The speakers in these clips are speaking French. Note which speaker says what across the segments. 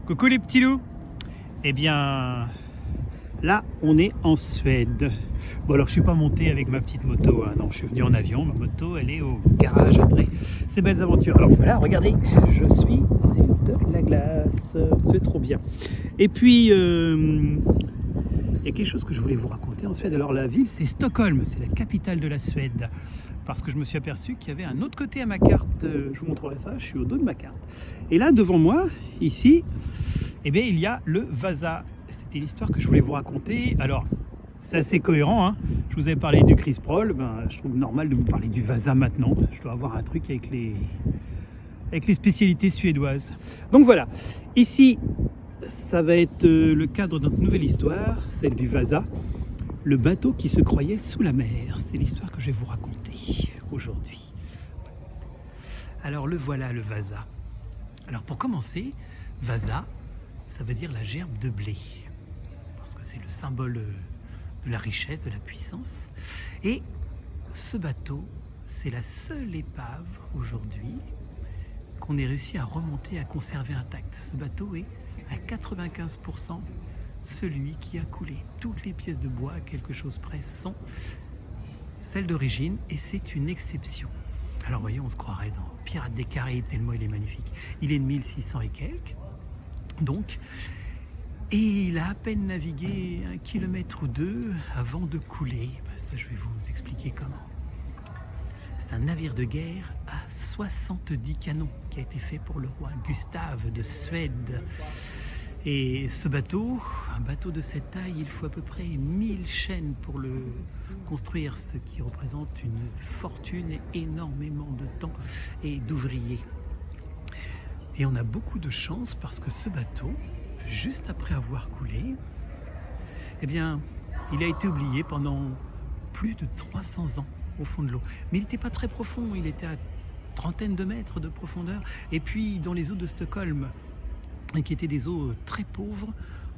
Speaker 1: Coucou les petits loups. Eh bien, là, on est en Suède. Bon, alors je suis pas monté avec ma petite moto, hein. Non, je suis venu en avion. Ma moto, elle est au garage après ces belles aventures. Alors voilà, regardez, je suis sur de la glace. C'est trop bien. Et puis, il y a quelque chose que je voulais vous raconter en Suède. Alors la ville, c'est Stockholm, c'est la capitale de la Suède. Parce que je me suis aperçu qu'il y avait un autre côté à ma carte. Je vous montrerai ça, je suis au dos de ma carte. Et là, devant moi, ici, eh bien, il y a le Vasa. C'était l'histoire que je voulais vous raconter. Alors, c'est assez cohérent, hein. Je vous avais parlé du Chris Proll, je trouve normal de vous parler du Vasa maintenant. Je dois avoir un truc avec les spécialités suédoises. Donc voilà, ici, ça va être le cadre de notre nouvelle histoire, celle du Vasa. Le bateau qui se croyait sous la mer. C'est l'histoire que je vais vous raconter aujourd'hui. Alors le voilà, le Vasa. Alors pour commencer, Vasa, ça veut dire la gerbe de blé. Parce que c'est le symbole de la richesse, de la puissance. Et ce bateau, c'est la seule épave aujourd'hui qu'on ait réussi à remonter, à conserver intact. Ce bateau est à 95% celui qui a coulé. Toutes les pièces de bois, à quelque chose près, sont celles d'origine et c'est une exception. Alors voyez, on se croirait dans Pirates des Caraïbes tellement il est magnifique. Il est de 1600 et quelques, donc, et il a à peine navigué 1 kilomètre ou 2 avant de couler. Ça, je vais vous expliquer comment. C'est un navire de guerre à 70 canons qui a été fait pour le roi Gustave de Suède. Et ce bateau, un bateau de cette taille, il faut à peu près 1000 chaînes pour le construire, ce qui représente une fortune et énormément de temps et d'ouvriers. Et on a beaucoup de chance parce que ce bateau, juste après avoir coulé, eh bien, il a été oublié pendant plus de 300 ans au fond de l'eau. Mais il n'était pas très profond, il était à trentaine de mètres de profondeur. Et puis, dans les eaux de Stockholm, qui étaient des eaux très pauvres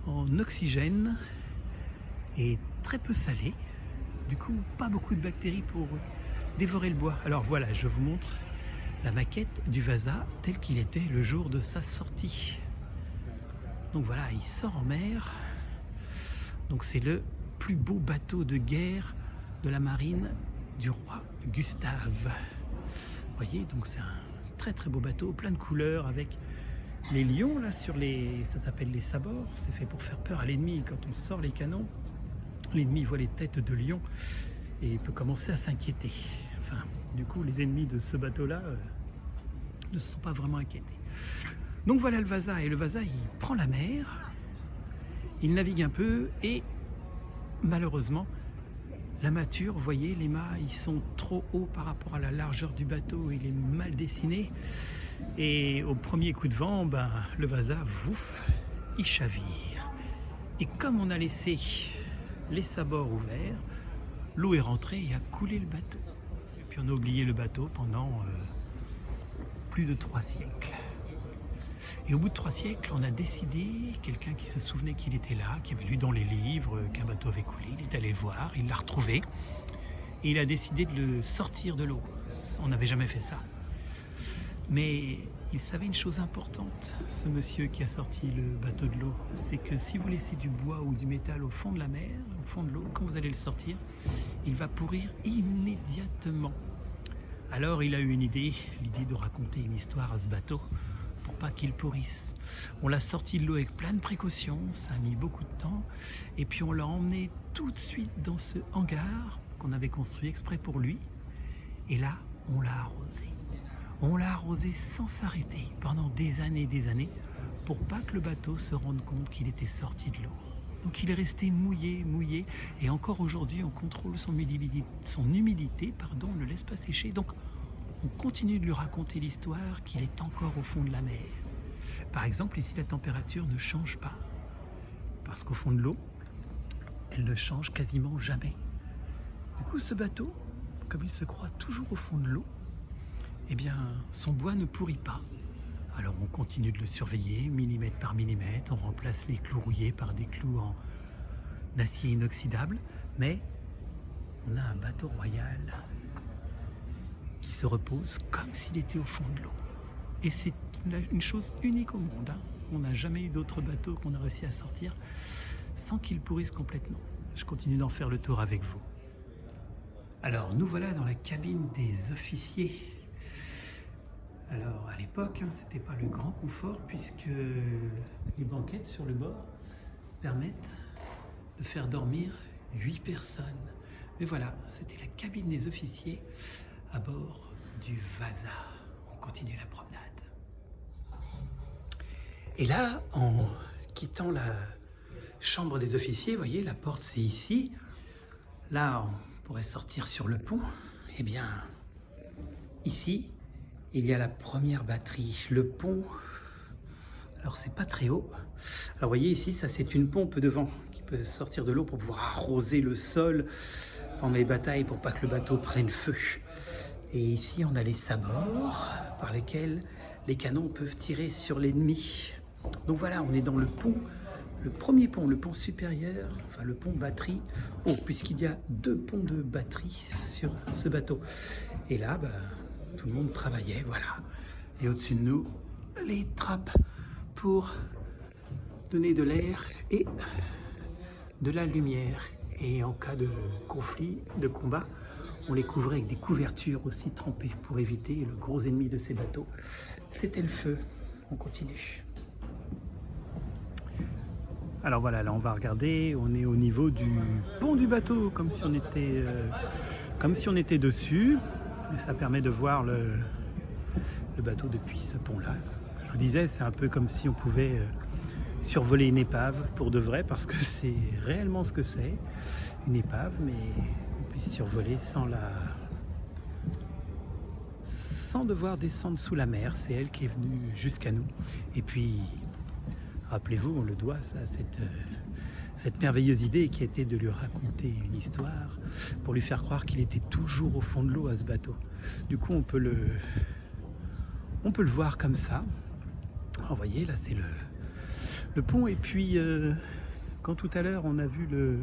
Speaker 1: en oxygène et très peu salées. Du coup, pas beaucoup de bactéries pour dévorer le bois. Alors voilà, je vous montre la maquette du Vasa tel qu'il était le jour de sa sortie. Donc voilà, il sort en mer. Donc c'est le plus beau bateau de guerre de la marine du roi Gustave. Vous voyez, donc c'est un très très beau bateau, plein de couleurs avec les lions là sur les, ça s'appelle les sabords, c'est fait pour faire peur à l'ennemi. Quand on sort les canons, l'ennemi voit les têtes de lions et il peut commencer à s'inquiéter. Enfin, du coup, les ennemis de ce bateau-là ne se sont pas vraiment inquiétés. Donc voilà le Vasa, et le Vasa, il prend la mer, il navigue un peu et malheureusement, la mâture, vous voyez, les mâts, ils sont trop hauts par rapport à la largeur du bateau, il est mal dessiné. Et au premier coup de vent, le Vasa, vouf, il chavire. Et comme on a laissé les sabords ouverts, l'eau est rentrée et a coulé le bateau. Et puis on a oublié le bateau pendant plus de 3 siècles. Et au bout de 3 siècles, on a décidé, quelqu'un qui se souvenait qu'il était là, qui avait lu dans les livres qu'un bateau avait coulé, il est allé le voir, il l'a retrouvé, et il a décidé de le sortir de l'eau. On n'avait jamais fait ça. Mais il savait une chose importante, ce monsieur qui a sorti le bateau de l'eau, c'est que si vous laissez du bois ou du métal au fond de la mer, au fond de l'eau, quand vous allez le sortir, il va pourrir immédiatement. Alors il a eu une idée, l'idée de raconter une histoire à ce bateau pour pas qu'il pourrisse. On l'a sorti de l'eau avec plein de précautions, ça a mis beaucoup de temps, et puis on l'a emmené tout de suite dans ce hangar qu'on avait construit exprès pour lui, et là on l'a arrosé. On l'a arrosé sans s'arrêter pendant des années pour pas que le bateau se rende compte qu'il était sorti de l'eau. Donc il est resté mouillé, et encore aujourd'hui on contrôle son humidité, on ne le laisse pas sécher. Donc on continue de lui raconter l'histoire qu'il est encore au fond de la mer. Par exemple, ici la température ne change pas, parce qu'au fond de l'eau, elle ne change quasiment jamais. Du coup ce bateau, comme il se croit toujours au fond de l'eau, eh bien, son bois ne pourrit pas. Alors on continue de le surveiller, millimètre par millimètre, on remplace les clous rouillés par des clous en acier inoxydable, mais on a un bateau royal qui se repose comme s'il était au fond de l'eau. Et c'est une chose unique au monde, hein. On n'a jamais eu d'autres bateaux qu'on a réussi à sortir sans qu'ils pourrissent complètement. Je continue d'en faire le tour avec vous. Alors nous voilà dans la cabine des officiers. Alors à l'époque, c'était pas le grand confort puisque les banquettes sur le bord permettent de faire dormir 8 personnes. Mais voilà, c'était la cabine des officiers à bord du Vasa. On continue la promenade. Et là, en quittant la chambre des officiers, vous voyez, la porte c'est ici. Là, on pourrait sortir sur le pont. Eh bien, ici, il y a la première batterie. Le pont, alors c'est pas très haut. Alors vous voyez ici, ça c'est une pompe de vent qui peut sortir de l'eau pour pouvoir arroser le sol pendant les batailles pour pas que le bateau prenne feu. Et ici, on a les sabords par lesquels les canons peuvent tirer sur l'ennemi. Donc voilà, on est dans le pont, le premier pont, le pont supérieur, enfin le pont batterie. Oh, puisqu'il y a 2 ponts de batterie sur ce bateau. Et là, tout le monde travaillait, voilà. Et au-dessus de nous, les trappes pour donner de l'air et de la lumière. Et en cas de conflit, de combat, on les couvrait avec des couvertures aussi trempées pour éviter le gros ennemi de ces bateaux. C'était le feu. On continue. Alors voilà, là on va regarder, on est au niveau du pont du bateau, comme si on était dessus. Et ça permet de voir le bateau depuis ce pont-là. Je vous disais, c'est un peu comme si on pouvait survoler une épave pour de vrai, parce que c'est réellement ce que c'est, une épave, mais qu'on puisse survoler sans devoir descendre sous la mer. C'est elle qui est venue jusqu'à nous. Et puis, rappelez-vous, on le doit ça, cette merveilleuse idée qui était de lui raconter une histoire pour lui faire croire qu'il était toujours au fond de l'eau à ce bateau. Du coup, on peut le voir comme ça. Alors, vous voyez, là, c'est le pont. Et puis, quand tout à l'heure, on a vu le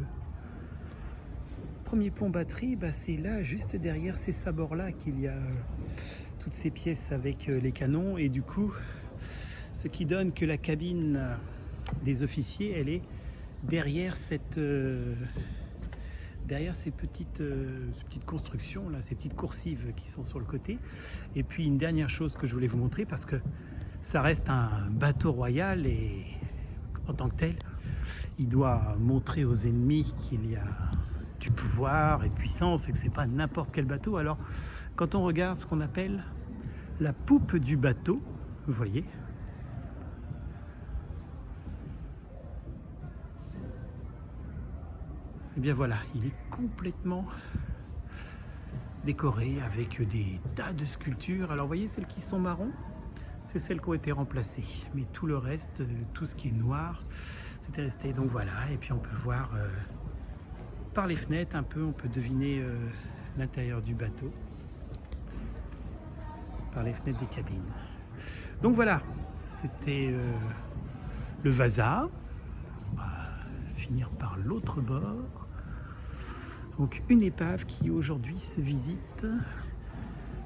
Speaker 1: premier pont batterie, c'est là, juste derrière ces sabords-là, qu'il y a toutes ces pièces avec les canons. Et du coup, ce qui donne que la cabine des officiers, elle est derrière derrière ces petites constructions là, ces petites coursives qui sont sur le côté. Et puis une dernière chose que je voulais vous montrer, parce que ça reste un bateau royal et en tant que tel, il doit montrer aux ennemis qu'il y a du pouvoir et puissance et que c'est pas n'importe quel bateau. Alors quand on regarde ce qu'on appelle la poupe du bateau, vous voyez, et bien voilà, il est complètement décoré avec des tas de sculptures. Alors vous voyez, celles qui sont marron, c'est celles qui ont été remplacées, mais tout le reste, tout ce qui est noir, c'était resté. Donc voilà, et puis on peut voir par les fenêtres un peu, on peut deviner l'intérieur du bateau par les fenêtres des cabines. Donc voilà, c'était le Vasa. On va finir par l'autre bord. Donc une épave qui aujourd'hui se visite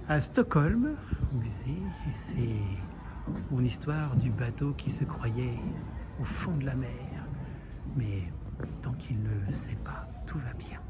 Speaker 1: à Stockholm, au musée, et c'est mon histoire du bateau qui se croyait au fond de la mer. Mais tant qu'il ne le sait pas, tout va bien.